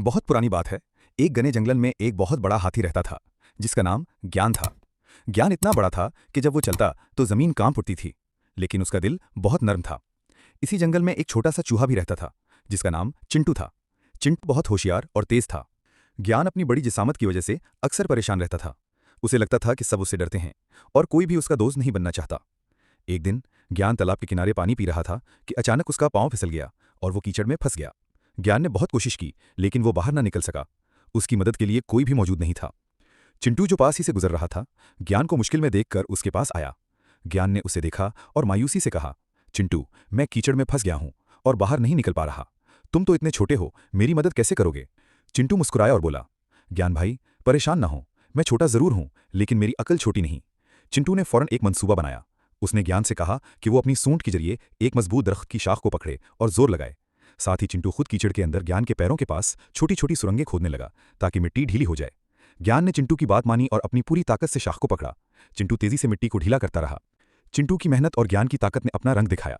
बहुत पुरानी बात है। एक घने जंगल में एक बहुत बड़ा हाथी रहता था, जिसका नाम ज्ञान था। ज्ञान इतना बड़ा था कि जब वो चलता तो जमीन कांप उठती थी, लेकिन उसका दिल बहुत नर्म था। इसी जंगल में एक छोटा सा चूहा भी रहता था, जिसका नाम चिंटू था। चिंटू बहुत होशियार और तेज था। ज्ञान अपनी बड़ी जिसामत की वजह से अक्सर परेशान रहता था। उसे लगता था कि सब उससे डरते हैं और कोई भी उसका दोस्त नहीं बनना चाहता। एक दिन ज्ञान तालाब के किनारे पानी पी रहा था कि अचानक उसका पांव फिसल गया और वो कीचड़ में फंस गया। ज्ञान ने बहुत कोशिश की, लेकिन वो बाहर ना निकल सका। उसकी मदद के लिए कोई भी मौजूद नहीं था। चिंटू जो पास ही से गुजर रहा था, ज्ञान को मुश्किल में देखकर उसके पास आया। ज्ञान ने उसे देखा और मायूसी से कहा, चिंटू, मैं कीचड़ में फंस गया हूं और बाहर नहीं निकल पा रहा। तुम तो इतने छोटे हो, मेरी मदद कैसे करोगे? चिंटू मुस्कुराया और बोला, ज्ञान भाई, परेशान ना हो। मैं छोटा जरूर हूं, लेकिन मेरी अकल छोटी नहीं। चिंटू ने फौरन एक मंसूबा बनाया। उसने ज्ञान से कहा कि वो अपनी सूंड के जरिए एक मजबूत दरख्त की शाख को पकड़े और जोर लगाए। साथ ही चिंटू खुद कीचड़ के अंदर ज्ञान के पैरों के पास छोटी छोटी सुरंगें खोदने लगा, ताकि मिट्टी ढीली हो जाए। ज्ञान ने चिंटू की बात मानी और अपनी पूरी ताकत से शाख को पकड़ा। चिंटू तेजी से मिट्टी को ढीला करता रहा। चिंटू की मेहनत और ज्ञान की ताकत ने अपना रंग दिखाया।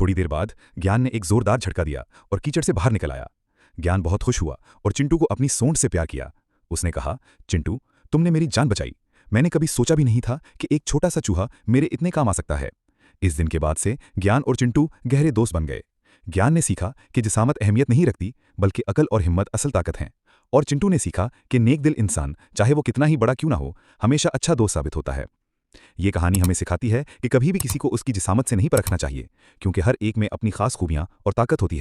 थोड़ी देर बाद ज्ञान ने एक जोरदार झटका दिया और कीचड़ से बाहर निकल आया। ज्ञान बहुत खुश हुआ और चिंटू को अपनी सूंड से प्यार किया। उसने कहा, चिंटू, तुमने मेरी जान बचाई। मैंने कभी सोचा भी नहीं था कि एक छोटा सा चूहा मेरे इतने काम आ सकता है। इस दिन के बाद से ज्ञान और चिंटू गहरे दोस्त बन गए। ज्ञान ने सीखा कि जिसामत अहमियत नहीं रखती, बल्कि अकल और हिम्मत असल ताकत हैं। और चिंटू ने सीखा कि नेक दिल इंसान, चाहे वो कितना ही बड़ा क्यों ना हो, हमेशा अच्छा दोस्त साबित होता है। ये कहानी हमें सिखाती है कि कभी भी किसी को उसकी जिसामत से नहीं परखना चाहिए, क्योंकि हर एक में अपनी खास खूबियां और ताकत होती है।